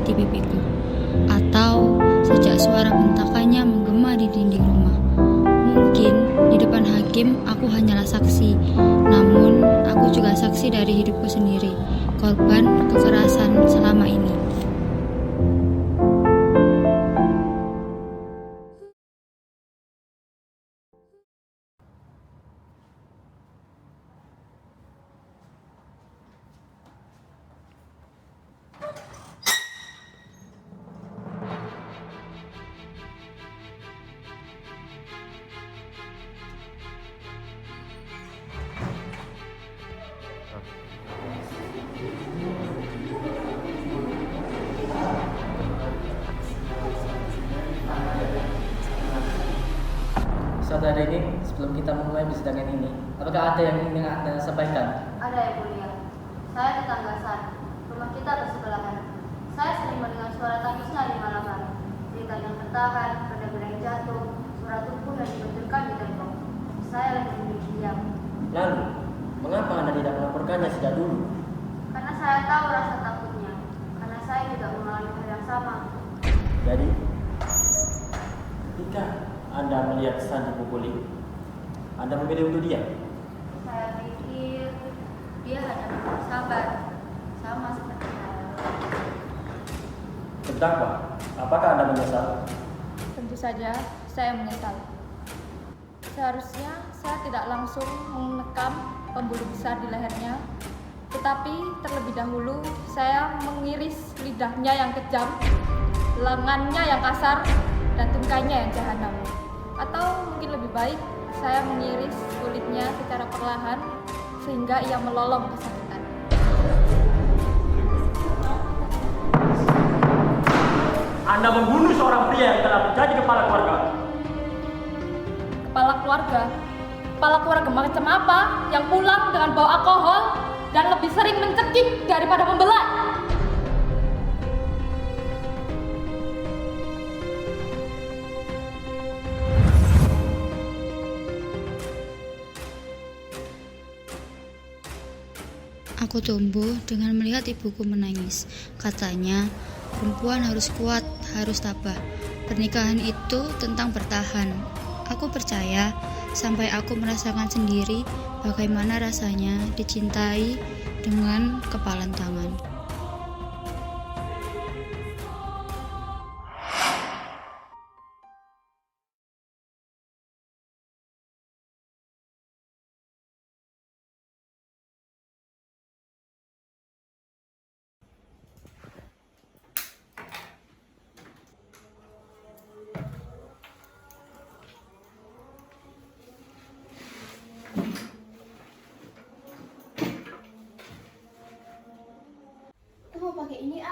di pipiku, atau sejak suara bentakannya menggema di dinding rumah. Mungkin di depan hakim aku hanyalah saksi, namun aku juga saksi dari hidupku sendiri, korban kekerasan selama ini. Saudara ini, sebelum kita memulai persidangan ini, apakah ada yang ingin Anda sampaikan? Ada ya mulia. Saya tetangga San. Rumah kita bersebelahan. Saya sering mendengar suara tangisnya di malam hari. Cerita yang bertahan, benda-benda yang jatuh, suara tubuh yang dibenturkan di tembok. Saya lebih memilih diam. Lalu, mengapa Anda tidak melaporkannya sejak dulu? Karena saya tahu rasa takutnya. Karena saya tidak mengalami hal yang sama. Jadi, ketika Anda melihat San dipukuli, Anda memilih untuk diam? Saya pikir dia hanya bersabar, sama seperti saya. Terdakwa, apakah Anda menyesal? Tentu saja saya menyesal. Seharusnya saya tidak langsung mengekam pembuluh besar di lehernya, tetapi terlebih dahulu saya mengiris lidahnya yang kejam, lengannya yang kasar, dan tungkainya yang jahanam. Atau mungkin lebih baik saya mengiris kulitnya secara perlahan sehingga ia melolong kesakitan. Anda membunuh seorang pria yang telah menjadi kepala keluarga. Kepala keluarga? Kepala keluarga macam apa yang pulang dengan bau alkohol dan lebih sering mencekik daripada membelah? Aku tumbuh dengan melihat ibuku menangis. Katanya, perempuan harus kuat, harus tabah. Pernikahan itu tentang bertahan. Aku percaya sampai aku merasakan sendiri bagaimana rasanya dicintai dengan kepalan tangan. Mau pakai ini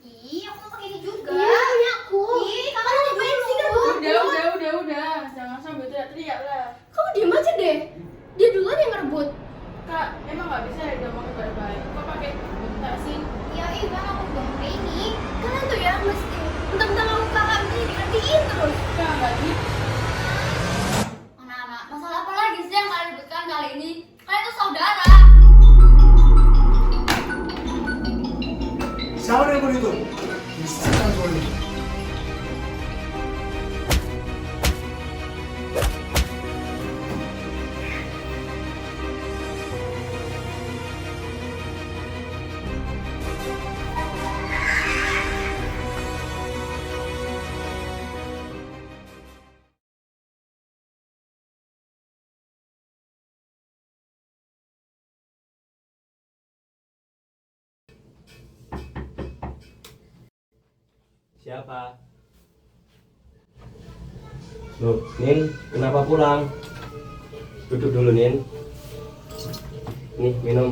Ih, aku mau pakai ini juga. Iya, punya aku. Ih, kamu ngapain sih kan Udah, jangan sampai teriak lah. Kamu diem aja deh. Dia duluan yang ngerebut. Kak, emang nggak bisa ya ngomong baik-baik. Kok pakai bentak sih? Ya, bang, aku juga pakai ini. Kalian tuh ya mesti mentang-mentang aku kakak mesti dikertiin terus. Nggak gitu. Anak-anak, masalah apa lagi sih yang kalian ributkan kali ini? Kalian tuh saudara. Siapa yang itu? Bisa kan boleh. Siapa? Loh, Nin, kenapa pulang? Duduk dulu, Nin. Nih, minum.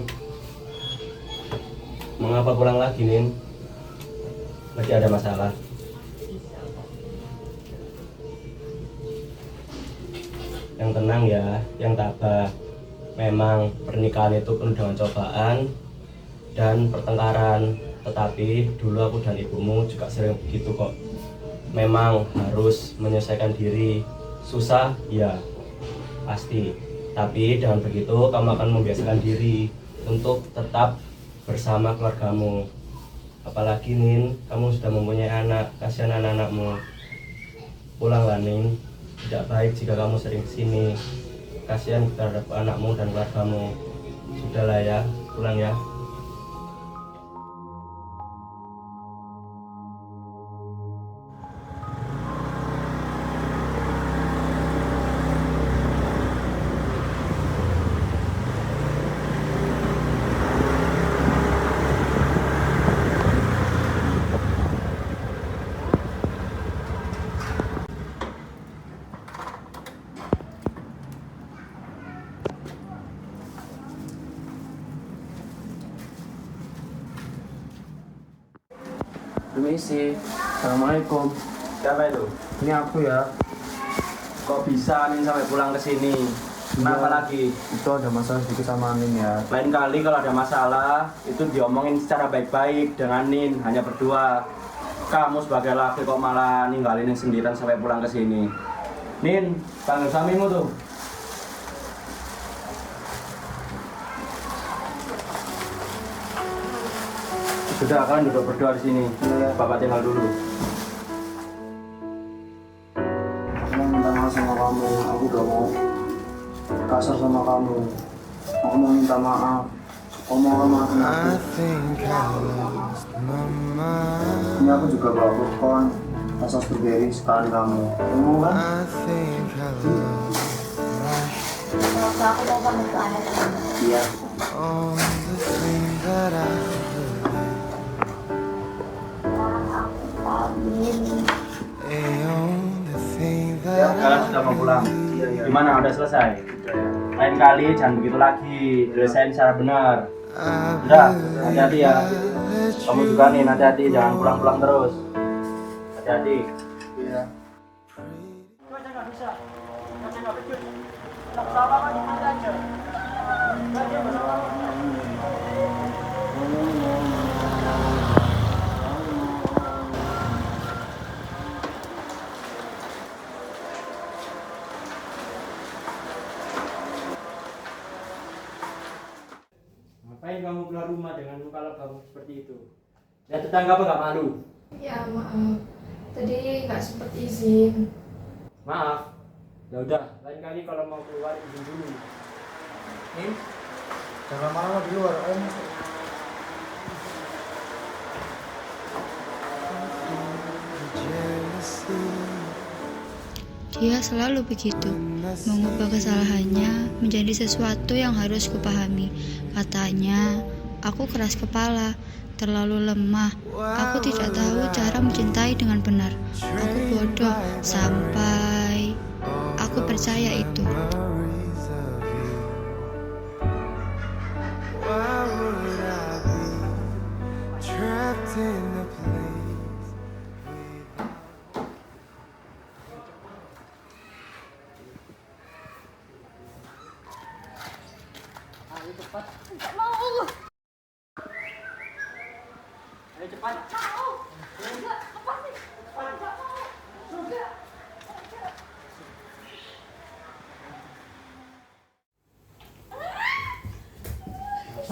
Mengapa pulang lagi, Nin? Lagi ada masalah? Yang tenang ya, yang tabah. Memang pernikahan itu penuh dengan cobaan dan pertengkaran. Tetapi dulu aku dan ibumu juga sering begitu kok. Memang harus menyelesaikan diri. Susah, ya pasti. Tapi dengan begitu kamu akan membiasakan diri untuk tetap bersama keluargamu. Apalagi Nin, kamu sudah mempunyai anak, kasihan anak-anakmu. Pulanglah Nin, tidak baik jika kamu sering kesini. Kasihan terhadap anakmu dan keluargamu. Sudahlah ya, pulang ya. Permisi. Assalamualaikum. Siapa itu? Ini aku ya. Kok bisa Nin sampai pulang ke sini? Kenapa lagi? Itu ada masalah sedikit sama Nin ya. Lain kali kalau ada masalah, itu diomongin secara baik-baik dengan Nin, hanya berdua. Kamu sebagai laki kok malah ninggalin Nin sendirian sampai pulang ke sini. Nin, panggil suamimu tuh. Sudah, kalian duduk berdua di sini. Bapak tinggal dulu. Aku minta maaf sama kamu. Aku udah mau kasar sama kamu. Aku mau minta maaf. Kamu mau maafin aku. Ini aku juga bawa popcorn, rasa strawberry sekali kamu. Kamu kan? Kalau aku mau pamit ke anak Iya. Ya, kalian sudah mau pulang. Gimana? Udah selesai? Lain kali jangan begitu lagi. Dirasain secara benar. Udah, hati-hati ya. Kamu juga nih, hati-hati. Jangan pulang-pulang terus. Hati-hati. Iya. Ngapain kamu keluar rumah dengan muka lebam seperti itu? Ya tetangga apa nggak malu? Ya maaf, tadi nggak sempat izin. Maaf. Ya udah, lain kali kalau mau keluar izin dulu. Nin, jangan lama-lama di luar, Om. Dia selalu begitu, mengubah kesalahannya menjadi sesuatu yang harus kupahami. Katanya, aku keras kepala, terlalu lemah. Aku tidak tahu cara mencintai dengan benar. Aku bodoh sampai aku percaya itu. Ayo cepat.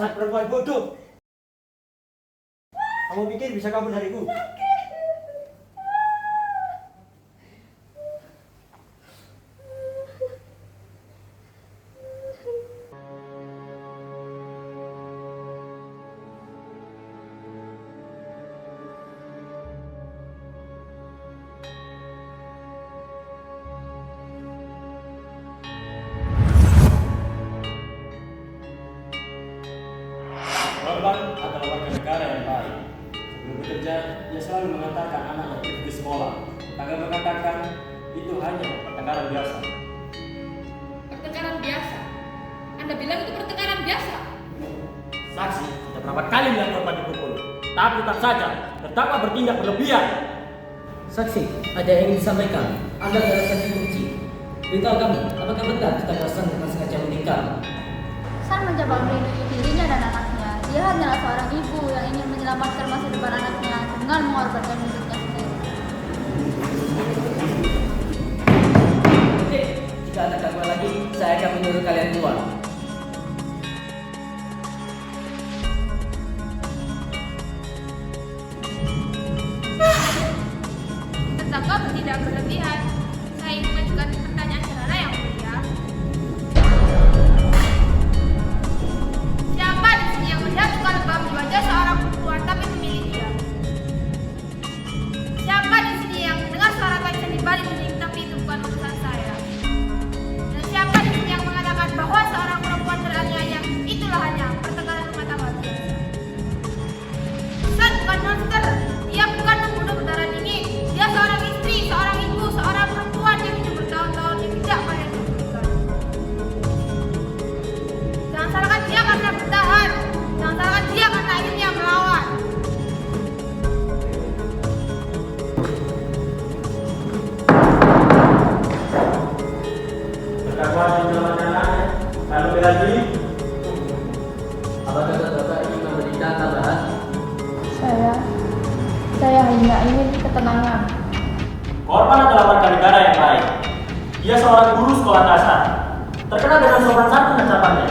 Saat perempuan bodoh. Kamu pikir bisa kabur dariku? Korban adalah warga negara yang baik. Sebelum bekerja, ia selalu mengantarkan anaknya pergi ke sekolah. Tetangga mengatakan itu hanya pertengkaran biasa. Pertengkaran biasa? Anda bilang itu pertengkaran biasa? Saksi sudah berapa kali melihat korban dipukul, tapi tetap saja terdakwa bertindak berlebihan. Saksi, ada yang ingin disampaikan. Anda adalah saksi kunci. Beritahu kami, apakah benar tetangga San dengan sengaja meninggal? San mencoba melindungi dirinya dan anaknya. Dia hanyalah seorang ibu yang ingin menyelamatkan masa depan anaknya dengan mengorbankan hidupnya sendiri. Oke, jika ada gangguan lagi, saya akan menyuruh kalian keluar. tidak berlebihan. Saya ingin mengajukan pertanyaan sederhana yang mulia. Siapa di sini yang melihat luka lebam di wajah seorang perempuan tapi memilih diam? Siapa di sini yang mendengar suara tangisan di balik dinding tapi itu bukan urusan saya? Dan siapa di sini yang mengatakan bahwa seorang perempuan teraniaya itulah hanya pertengkaran rumah tangga biasa? San bukan monster, dia bukan pembunuh berdarah dingin. Dia seorang istri, seorang ibu, seorang perempuan yang hidup bertahun-tahun yang tidak pernah diberikan. Jangan salahkan dia karena bertahan. Jangan salahkan dia karena akhirnya melawan. Terdakwa menyelamatkan anaknya, lalu bela diri. Apakah saudara ingin memberikan tambahan? Saya hanya ingin ketenangan. Korban adalah warga negara yang baik. Dia seorang guru sekolah dasar, terkenal dengan sopan santun dan ucapannya.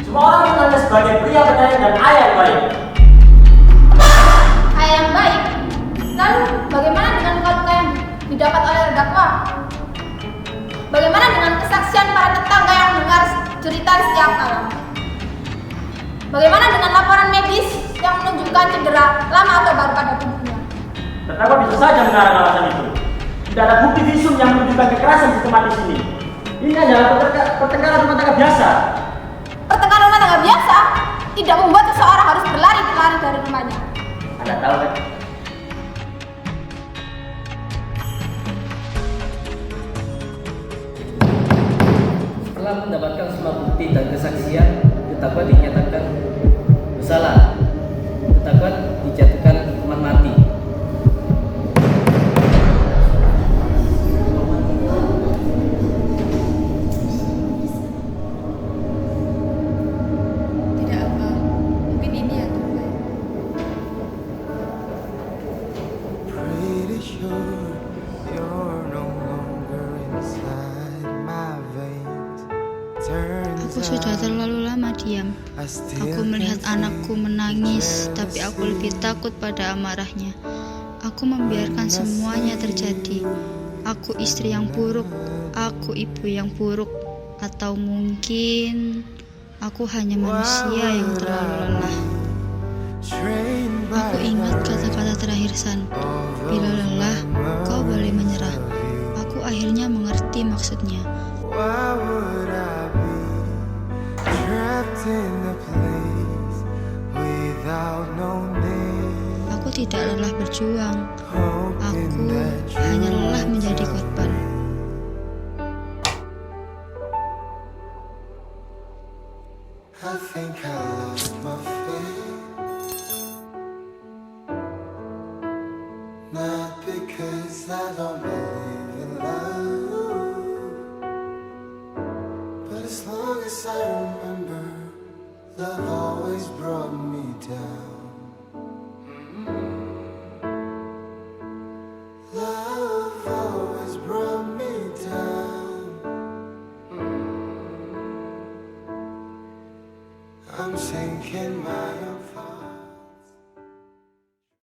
Semua orang mengenalnya sebagai pria penyayang dan ayah yang baik. Ayah yang baik. Lalu bagaimana dengan luka-luka yang didapat oleh terdakwa? Bagaimana dengan kesaksian para tetangga yang mendengar cerita setiap malam? Bagaimana dengan laporan medis yang menunjukkan cedera lama atau baru pada tubuhnya? Terdakwa bisa saja mengarang alasan itu. Tidak ada bukti visum yang menunjukkan kekerasan sistematis ini. Ini adalah pertengkaran rumah tangga biasa. Pertengkaran rumah tangga biasa tidak membuat seseorang harus berlari dari rumahnya. Anda tahu kan? Setelah mendapatkan semua bukti dan kesaksian, terdakwa dinyatakan bersalah. Terdakwa dijatuhkan hukuman mati. Tidak apa, mungkin ini yang terbaik. Pretty sure you're no longer inside my veins. Aku sudah terlalu lama diam. Aku melihat anakku menangis, tapi aku lebih takut pada amarahnya. Aku membiarkan semuanya terjadi. Aku istri yang buruk, aku ibu yang buruk, atau mungkin aku hanya manusia yang terlalu lelah. Aku ingat kata-kata terakhir San. Bila lelah, kau boleh menyerah. Aku akhirnya mengerti maksudnya. Why would I be trapped in a place without no name? Aku tidak lelah berjuang. Aku Hoping that hanya you lelah menjadi korban. I think I lost my faith. Not because I don't believe in love, but as long as I remember, love always brought me down. Love always brought me down. I'm sinking my own